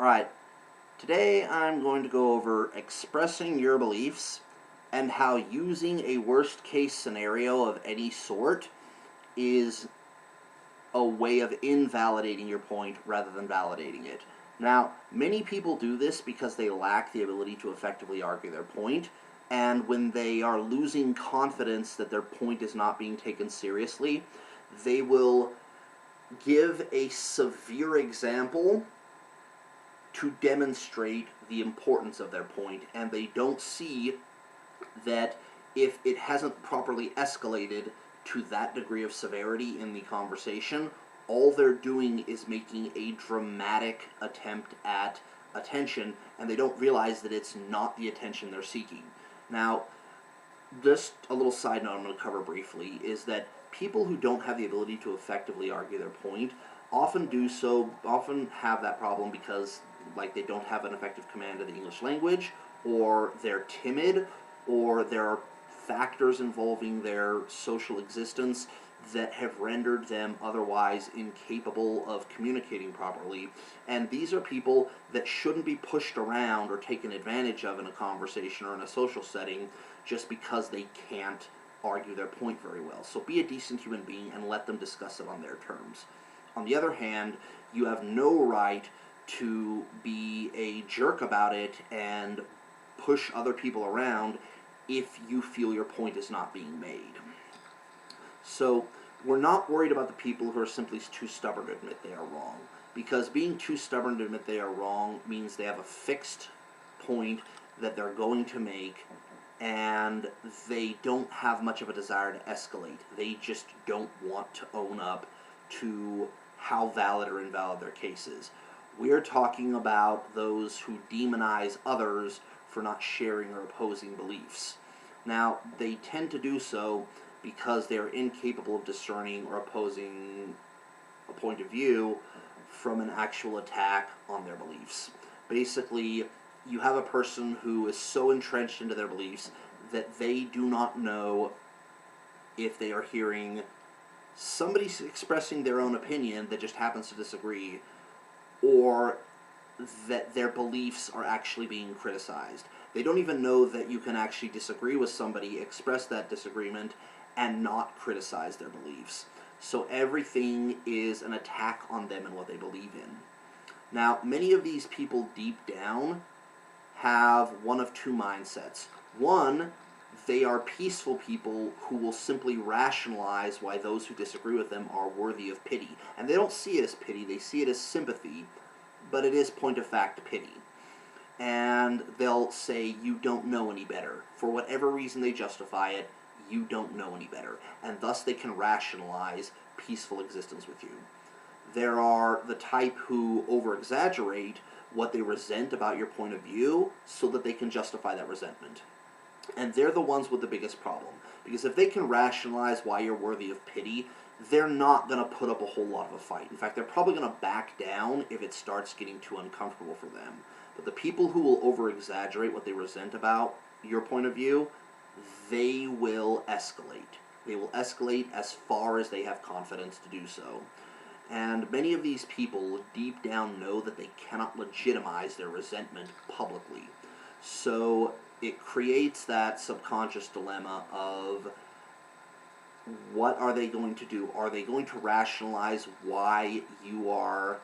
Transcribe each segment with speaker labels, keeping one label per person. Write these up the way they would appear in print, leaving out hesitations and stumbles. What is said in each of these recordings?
Speaker 1: Alright, today I'm going to go over expressing your beliefs and how using a worst case scenario of any sort is a way of invalidating your point rather than validating it. Now, many people do this because they lack the ability to effectively argue their point, and when they are losing confidence that their point is not being taken seriously, they will give a severe example to demonstrate the importance of their point, and they don't see that if it hasn't properly escalated to that degree of severity in the conversation, all they're doing is making a dramatic attempt at attention, and they don't realize that it's not the attention they're seeking. Now, just a little side note I'm going to cover briefly is that people who don't have the ability to effectively argue their point often have that problem because they don't have an effective command of the English language, or they're timid, or there are factors involving their social existence that have rendered them otherwise incapable of communicating properly. And these are people that shouldn't be pushed around or taken advantage of in a conversation or in a social setting just because they can't argue their point very well. So be a decent human being and let them discuss it on their terms. On the other hand, you have no right to be a jerk about it and push other people around if you feel your point is not being made. So we're not worried about the people who are simply too stubborn to admit they are wrong, because being too stubborn to admit they are wrong means they have a fixed point that they're going to make, and they don't have much of a desire to escalate. They just don't want to own up to how valid or invalid their case is. We're talking about those who demonize others for not sharing or opposing beliefs. Now, they tend to do so because they are incapable of discerning or opposing a point of view from an actual attack on their beliefs. Basically, you have a person who is so entrenched into their beliefs that they do not know if they are hearing somebody expressing their own opinion that just happens to disagree, or that their beliefs are actually being criticized. They don't even know that you can actually disagree with somebody, express that disagreement, and not criticize their beliefs. So everything is an attack on them and what they believe in. Now, many of these people deep down have one of two mindsets. One, they are peaceful people who will simply rationalize why those who disagree with them are worthy of pity. And they don't see it as pity, they see it as sympathy, but it is point of fact pity. And they'll say, you don't know any better. For whatever reason they justify it, you don't know any better. And thus they can rationalize peaceful existence with you. There are the type who over-exaggerate what they resent about your point of view so that they can justify that resentment. And they're the ones with the biggest problem. Because if they can rationalize why you're worthy of pity, they're not going to put up a whole lot of a fight. In fact, they're probably going to back down if it starts getting too uncomfortable for them. But the people who will over-exaggerate what they resent about your point of view, they will escalate. They will escalate as far as they have confidence to do so. And many of these people deep down know that they cannot legitimize their resentment publicly. So it creates that subconscious dilemma of what are they going to do? Are they going to rationalize why you are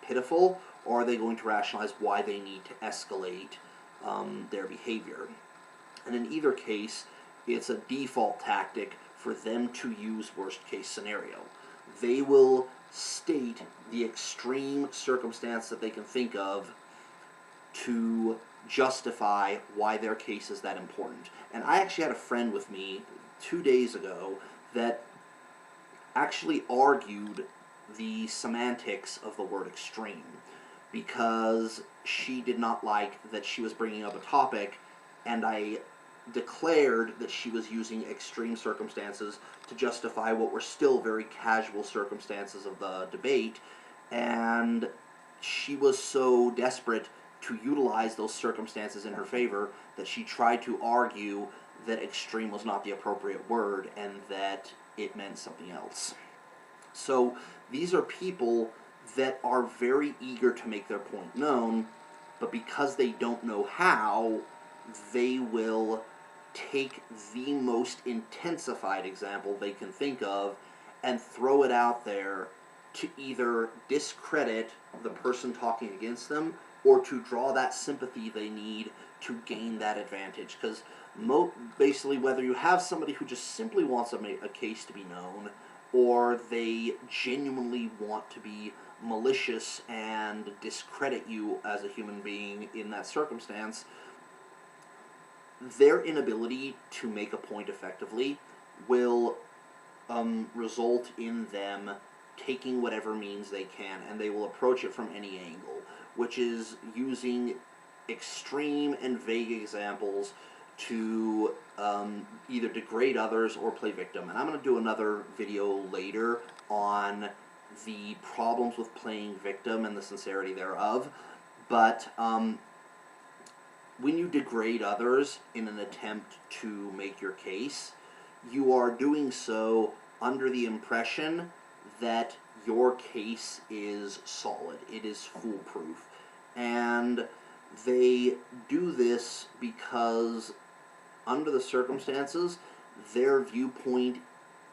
Speaker 1: pitiful, or are they going to rationalize why they need to escalate their behavior? And in either case, it's a default tactic for them to use worst case scenario. They will state the extreme circumstance that they can think of to justify why their case is that important. And I actually had a friend with me 2 days ago that actually argued the semantics of the word extreme, because she did not like that she was bringing up a topic and I declared that she was using extreme circumstances to justify what were still very casual circumstances of the debate, and she was so desperate to utilize those circumstances in her favor that she tried to argue that extreme was not the appropriate word and that it meant something else. So these are people that are very eager to make their point known, but because they don't know how, they will take the most intensified example they can think of and throw it out there to either discredit the person talking against them or to draw that sympathy they need to gain that advantage. Because basically, whether you have somebody who just simply wants a case to be known, or they genuinely want to be malicious and discredit you as a human being in that circumstance, their inability to make a point effectively will result in them taking whatever means they can, and they will approach it from any angle, which is using extreme and vague examples to either degrade others or play victim. And I'm going to do another video later on the problems with playing victim and the sincerity thereof, but when you degrade others in an attempt to make your case, you are doing so under the impression that your case is solid, it is foolproof. And they do this because, under the circumstances, their viewpoint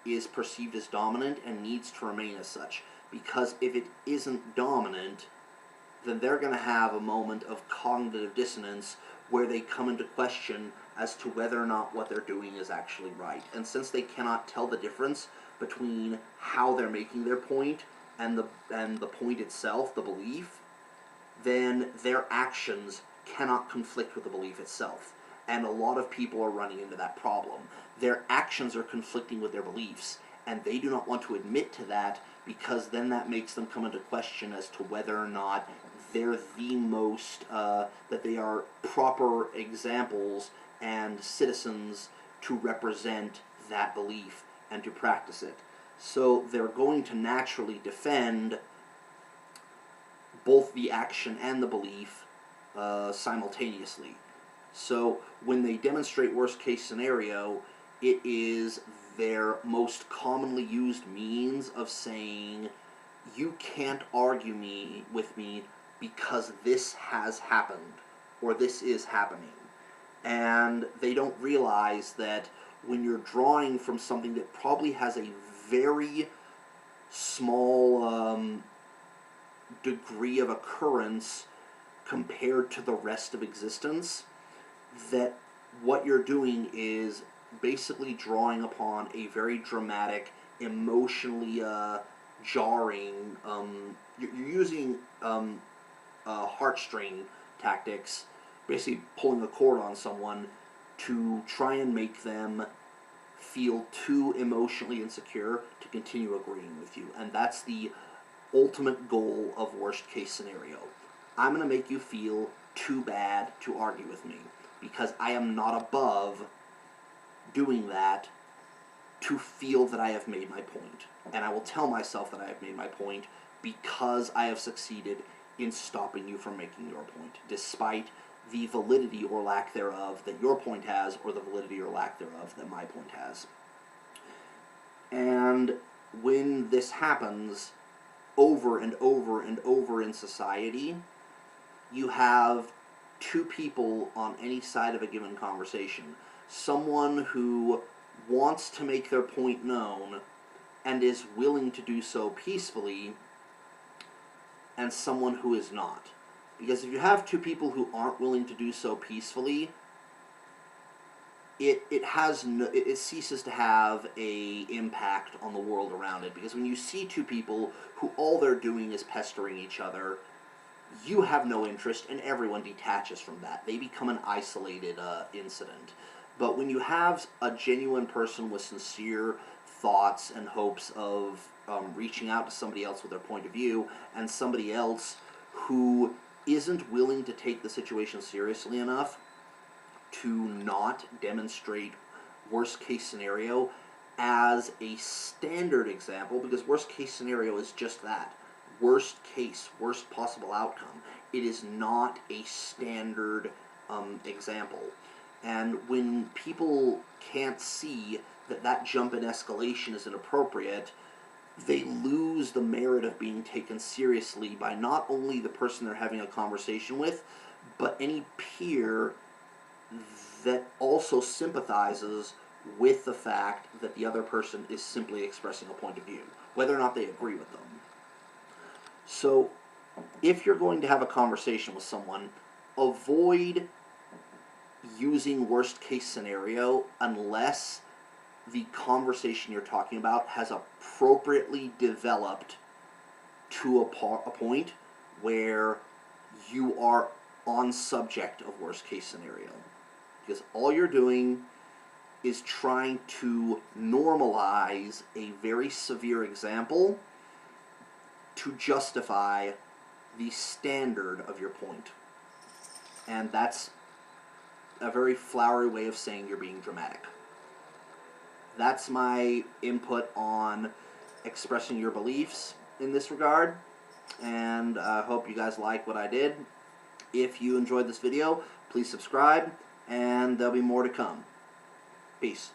Speaker 1: is perceived as dominant and needs to remain as such. Because if it isn't dominant, then they're going to have a moment of cognitive dissonance where they come into question as to whether or not what they're doing is actually right. And since they cannot tell the difference between how they're making their point and the point itself, the belief, then their actions cannot conflict with the belief itself. And a lot of people are running into that problem. Their actions are conflicting with their beliefs, and they do not want to admit to that, because then that makes them come into question as to whether or not they're the most, that they are proper examples and citizens to represent that belief and to practice it. So they're going to naturally defend both the action and the belief simultaneously. So when they demonstrate worst case scenario, it is their most commonly used means of saying, you can't argue with me because this has happened, or this is happening. And they don't realize that when you're drawing from something that probably has a very small degree of occurrence compared to the rest of existence, that what you're doing is basically drawing upon a very dramatic, emotionally jarring, you're using heartstring tactics, basically pulling a cord on someone to try and make them feel too emotionally insecure to continue agreeing with you. And that's the ultimate goal of worst case scenario. I'm going to make you feel too bad to argue with me, because I am not above doing that to feel that I have made my point. And I will tell myself that I have made my point because I have succeeded in stopping you from making your point, despite the validity or lack thereof that your point has, or the validity or lack thereof that my point has. And when this happens over and over and over in society, you have two people on any side of a given conversation. Someone who wants to make their point known and is willing to do so peacefully, and someone who is not. Because if you have two people who aren't willing to do so peacefully, it ceases to have a impact on the world around it. Because when you see two people who all they're doing is pestering each other, you have no interest, and everyone detaches from that. They become an isolated incident. But when you have a genuine person with sincere thoughts and hopes of reaching out to somebody else with their point of view, and somebody else who isn't willing to take the situation seriously enough to not demonstrate worst case scenario as a standard example, because worst case scenario is just that. Worst case, worst possible outcome. It is not a standard example. And when people can't see that that jump in escalation is inappropriate, they lose the merit of being taken seriously by not only the person they're having a conversation with, but any peer that also sympathizes with the fact that the other person is simply expressing a point of view, whether or not they agree with them. So, if you're going to have a conversation with someone, avoid using worst case scenario unless the conversation you're talking about has appropriately developed to a point where you are on subject of worst case scenario. Because all you're doing is trying to normalize a very severe example to justify the standard of your point. And that's a very flowery way of saying you're being dramatic. That's my input on expressing your beliefs in this regard, and I hope you guys like what I did. If you enjoyed this video, please subscribe, and there'll be more to come. Peace.